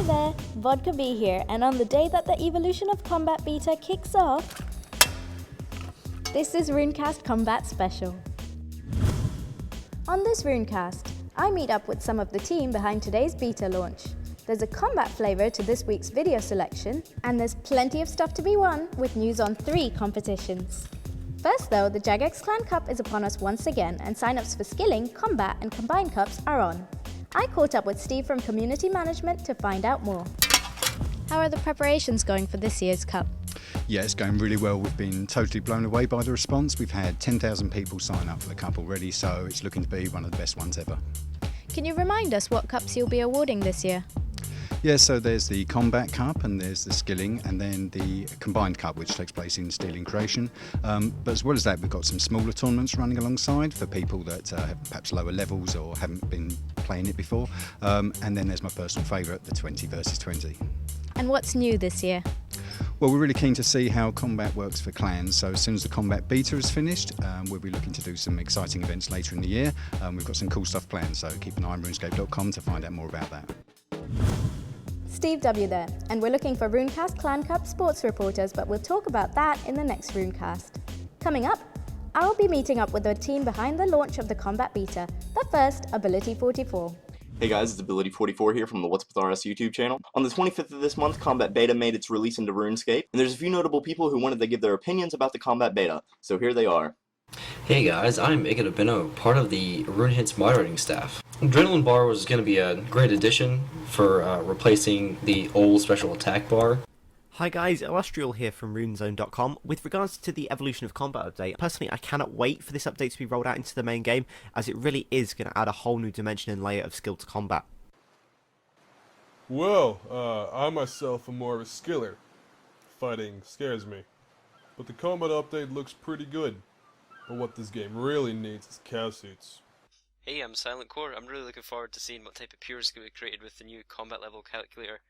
there, Vodka B here, and on the day that the Evolution of Combat beta kicks off, this is RuneCast Combat Special. On this RuneCast, I meet up with some of the team behind today's beta launch. There's a combat flavour to this week's video selection, and there's plenty of stuff to be won with news on 3 competitions. First though, the Jagex Clan Cup is upon us once again, and sign-ups for Skilling, Combat and Combined Cups are on. I caught up with Steve from Community Management to find out more. How are the preparations going for this year's Cup? Yeah, it's going really well. We've been totally blown away by the response. We've had 10,000 people sign up for the Cup already, so it's looking to be one of the best ones ever. Can you remind us what cups you'll be awarding this year? Yeah, so there's the Combat Cup and there's the Skilling and then the Combined Cup, which takes place in Steel and Creation. But as well as that, we've got some smaller tournaments running alongside for people that have perhaps lower levels or haven't been playing it before. And then there's my personal favourite, the 20 versus 20. And what's new this year? Well, we're really keen to see how combat works for clans, so as soon as the combat beta is finished, we'll be looking to do some exciting events later in the year. We've got some cool stuff planned, so keep an eye on runescape.com to find out more about that. Steve W there, and we're looking for RuneCast Clan Cup sports reporters, but we'll talk about that in the next RuneCast. Coming up, I'll be meeting up with the team behind the launch of the combat beta, but first, Ability 44. Hey guys, it's Ability44 here from the What's With RS YouTube channel. On the 25th of this month, Combat Beta made its release into RuneScape, and there's a few notable people who wanted to give their opinions about the Combat Beta, so here they are. Hey guys, I'm Igedabino, part of the RuneHints moderating staff. Adrenaline Bar was going to be a great addition for replacing the old special attack bar. Hi guys, Illustrial here from RuneZone.com. With regards to the Evolution of Combat update, personally I cannot wait for this update to be rolled out into the main game, as it really is going to add a whole new dimension and layer of skill to combat. Well, I myself am more of a skiller. Fighting scares me. But the combat update looks pretty good. But what this game really needs is casuits. Hey, I'm Silent Core. I'm really looking forward to seeing what type of pures can be created with the new combat level calculator.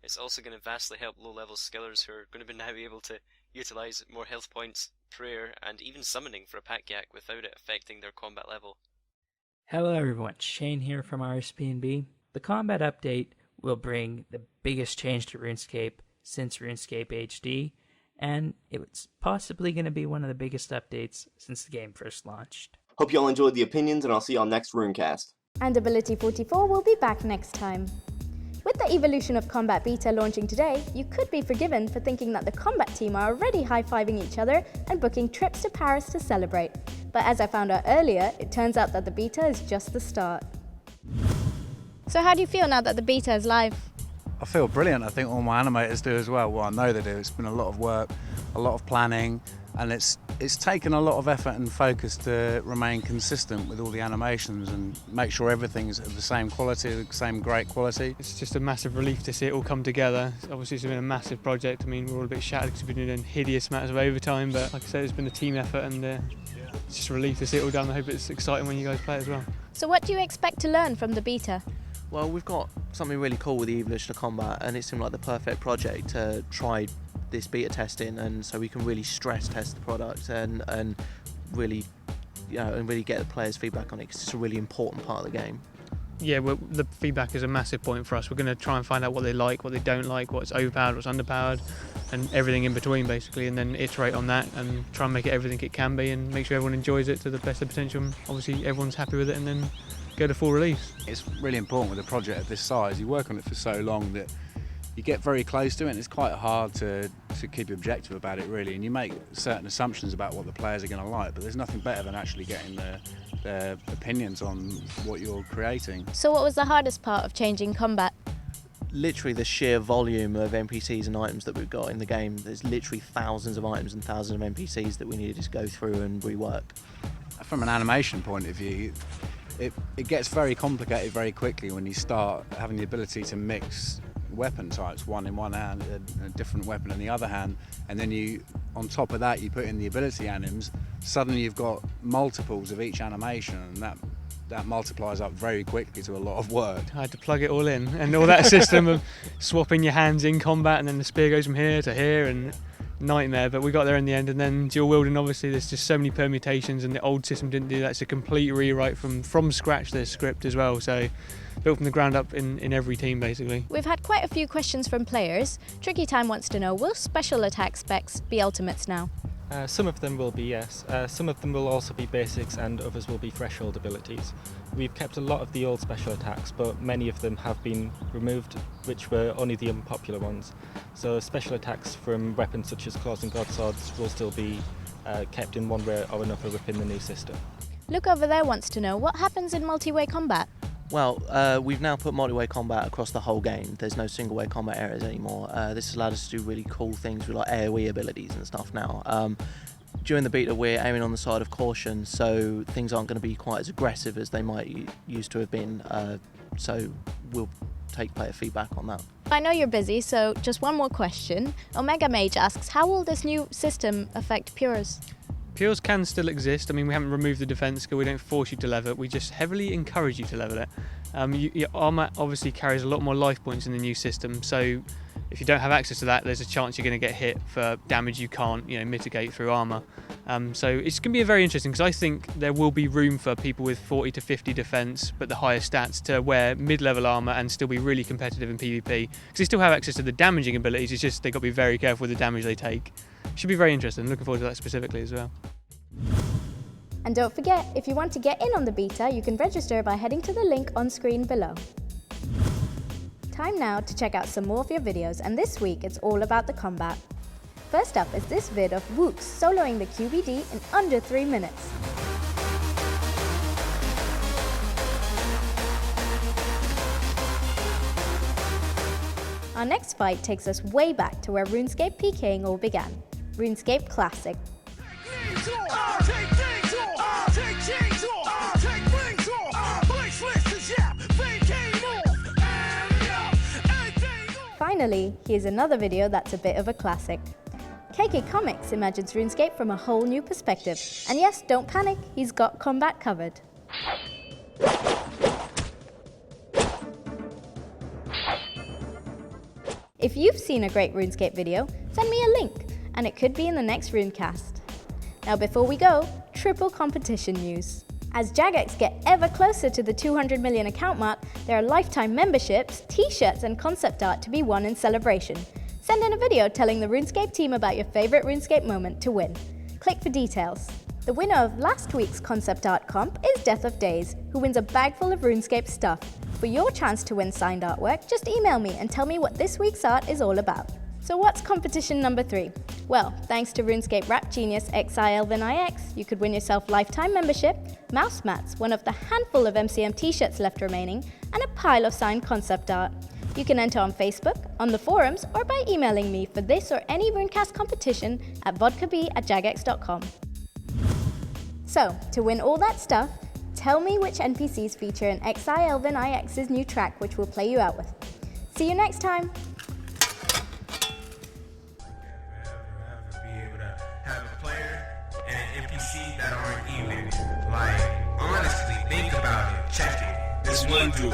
It's also going to vastly help low-level skillers who are going to now be able to utilise more health points, prayer, and even summoning for a pack yak without it affecting their combat level. Hello everyone, Shane here from RSP&B. The combat update will bring the biggest change to RuneScape since RuneScape HD, and it's possibly going to be one of the biggest updates since the game first launched. Hope you all enjoyed the opinions, and I'll see you on next RuneCast. And Ability 44 will be back next time. With the Evolution of Combat beta launching today, you could be forgiven for thinking that the combat team are already high-fiving each other and booking trips to Paris to celebrate. But as I found out earlier, it turns out that the beta is just the start. So how do you feel now that the beta is live? I feel brilliant. I think all my animators do as well. Well, I know they do. It's been a lot of work, a lot of planning, and it's taken a lot of effort and focus to remain consistent with all the animations and make sure everything's of the same quality, the same great quality. It's just a massive relief to see it all come together. Obviously it's been a massive project. I mean, we're all a bit shattered because we've been doing hideous amounts of overtime, but like I said, it's been a team effort, and it's just a relief to see it all done. I hope it's exciting when you guys play as well. So what do you expect to learn from the beta? Well, we've got something really cool with the Evolution of Combat, and it seemed like the perfect project to try this beta testing, and so we can really stress test the product and really, and really get the players' feedback on it, because it's a really important part of the game. Yeah, well, the feedback is a massive point for us. We're going to try and find out what they like, what they don't like, what's overpowered, what's underpowered, and everything in between basically, and then iterate on that and try and make it everything it can be and make sure everyone enjoys it to the best of potential. Obviously everyone's happy with it, and then go to full release. It's really important with a project of this size. You work on it for so long that you get very close to it, and it's quite hard to keep objective about it really, and you make certain assumptions about what the players are going to like, but there's nothing better than actually getting their opinions on what you're creating. So what was the hardest part of changing combat? Literally the sheer volume of NPCs and items that we've got in the game. There's literally thousands of items and thousands of NPCs that we needed to go through and rework. From an animation point of view, it gets very complicated very quickly when you start having the ability to mix weapon types, one in one hand, a different weapon in the other hand, and then you, on top of that, you put in the ability anims. Suddenly you've got multiples of each animation, and that multiplies up very quickly to a lot of work. I had to plug it all in, and all that system of swapping your hands in combat, and then the spear goes from here to here, and nightmare, but we got there in the end. And then dual wielding, obviously there's just so many permutations, and the old system didn't do that. It's a complete rewrite from scratch, the script as well, so built from the ground up in every team basically. We've had quite a few questions from players. Tricky Time wants to know, will special attack specs be ultimates now? Some of them will be, yes. Some of them will also be basics and others will be threshold abilities. We've kept a lot of the old special attacks, but many of them have been removed, which were only the unpopular ones. So special attacks from weapons such as claws and godswords will still be kept in one way or another within the new system. Luke over there wants to know, what happens in multi-way combat? Well, we've now put multi-way combat across the whole game. There's no single-way combat areas anymore. This has allowed us to do really cool things with like AoE abilities and stuff now. During the beta, we're aiming on the side of caution, so things aren't going to be quite as aggressive as they might used to have been. So we'll take player feedback on that. I know you're busy, so just one more question. Omega Mage asks, how will this new system affect Pures? Pures can still exist. I mean, we haven't removed the defense skill, we don't force you to level it, we just heavily encourage you to level it. Your armor obviously carries a lot more life points in the new system, so if you don't have access to that, there's a chance you're going to get hit for damage you can't, mitigate through armor. So it's going to be very interesting, because I think there will be room for people with 40 to 50 defense, but the higher stats, to wear mid-level armor and still be really competitive in PvP, because they still have access to the damaging abilities. It's just they've got to be very careful with the damage they take. Should be very interesting. Looking forward to that specifically as well. And don't forget, if you want to get in on the beta, you can register by heading to the link on screen below. Time now to check out some more of your videos, and this week it's all about the combat. First up is this vid of Wooks soloing the QBD in under 3 minutes. Our next fight takes us way back to where RuneScape PKing all began, RuneScape Classic. Finally, here's another video that's a bit of a classic. KK Comics imagines RuneScape from a whole new perspective. And yes, don't panic, he's got combat covered. If you've seen a great RuneScape video, send me a link, and it could be in the next RuneCast. Now before we go, triple competition news. As Jagex get ever closer to the 200 million account mark, there are lifetime memberships, t-shirts and concept art to be won in celebration. Send in a video telling the RuneScape team about your favourite RuneScape moment to win. Click for details. The winner of last week's concept art comp is Death of Days, who wins a bag full of RuneScape stuff. For your chance to win signed artwork, just email me and tell me what this week's art is all about. So what's competition number 3? Well, thanks to RuneScape rap genius XIElvinIX, you could win yourself lifetime membership, mouse mats, one of the handful of MCM t-shirts left remaining, and a pile of signed concept art. You can enter on Facebook, on the forums, or by emailing me for this or any RuneCast competition at vodkab@jagex.com. So, to win all that stuff, tell me which NPCs feature in XIElvinIX's new track, which we'll play you out with. See you next time! Have a player and an NPC that aren't even. Like, honestly, think about it. Check it. This one dude.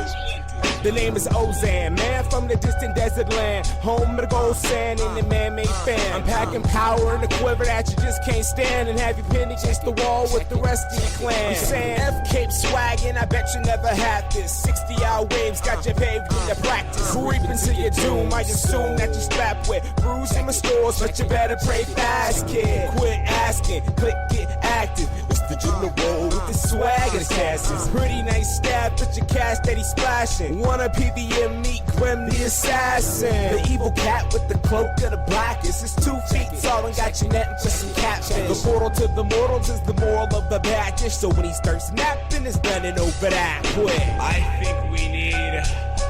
The name is Ozan, man from the distant desert land, home of the gold sand and the man-made fan. I'm packing power in the quiver that you just can't stand, and have you pinned against the wall with the rest of your clan. I'm saying F-Cape swaggin', I bet you never had this. 60-hour waves got you paved into practice. Reaping to your doom, I assume that you strapped with bruise in my stores, but you better pray fast, kid. Quit asking, click, get active. It's the general with the swag of the casters. Pretty nice stab, but your cash steady splashing. Wanna PVM meet Grim the assassin. The evil cat with the cloak of the blackest. It's 2 feet tall and got you netting for some catfish. The portal to the mortals is the moral of the bad dish. So when he starts napping, it's running over that quick. I think we need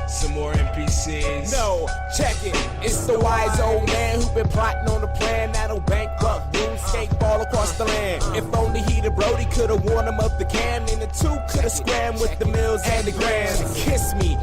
some more NPCs. No, check it. It's the wise old man who been plotting on a plan that'll bankrupt RuneScape all across the land. If only he the Brody could've warned him of the can, and the two could've scrammed with the mills and the grams. Kiss me,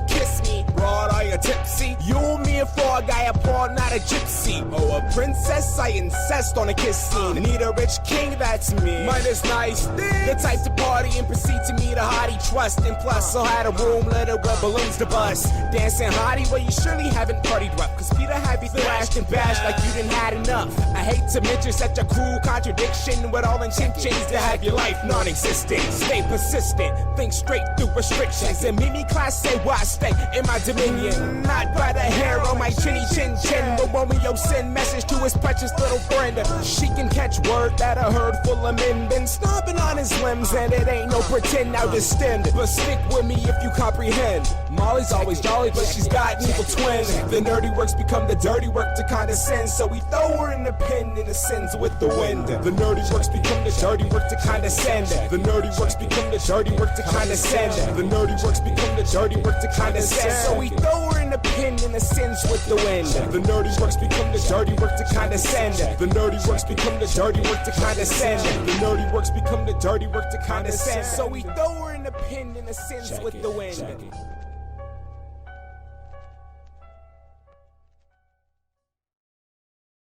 broad, are you tipsy? You and me and Frog thug, I abhor not a gypsy. Oh, a princess, I incest on a kiss scene. Need a rich king, that's me. Mine is nice, the type to party and proceed to meet a hottie, trust. And plus, I had a room littered with balloons to bust. Dancing hottie, well, you surely haven't partied rough, cause Peter had you thrashed and bashed like you didn't had enough. I hate to mention such a cruel contradiction with all intentions to have your life non-existent. Stay persistent, think straight through restrictions, and mini class say why I stay in my dominion. Not by the hair on my chinny chin chin, but Romeo send message to his precious little friend. She can catch word that a herd full of men been stomping on his limbs, and it ain't no pretend now distend. But stick with me if you comprehend. Molly's always jolly, but she's got an evil twin. The nerdy works become the dirty work to condescend, so we throw her in the pen and ascends with the wind. The nerdy works become the dirty work to condescend. The nerdy works become the dirty work to condescend. The nerdy works become the dirty work to condescend, so we throw her in the pen and ascends with the wind. The nerdy works become the dirty work to condescend. The nerdy works become the dirty work to condescend. The nerdy works become the dirty work to condescend, so we throw her in the pen and ascends with the wind.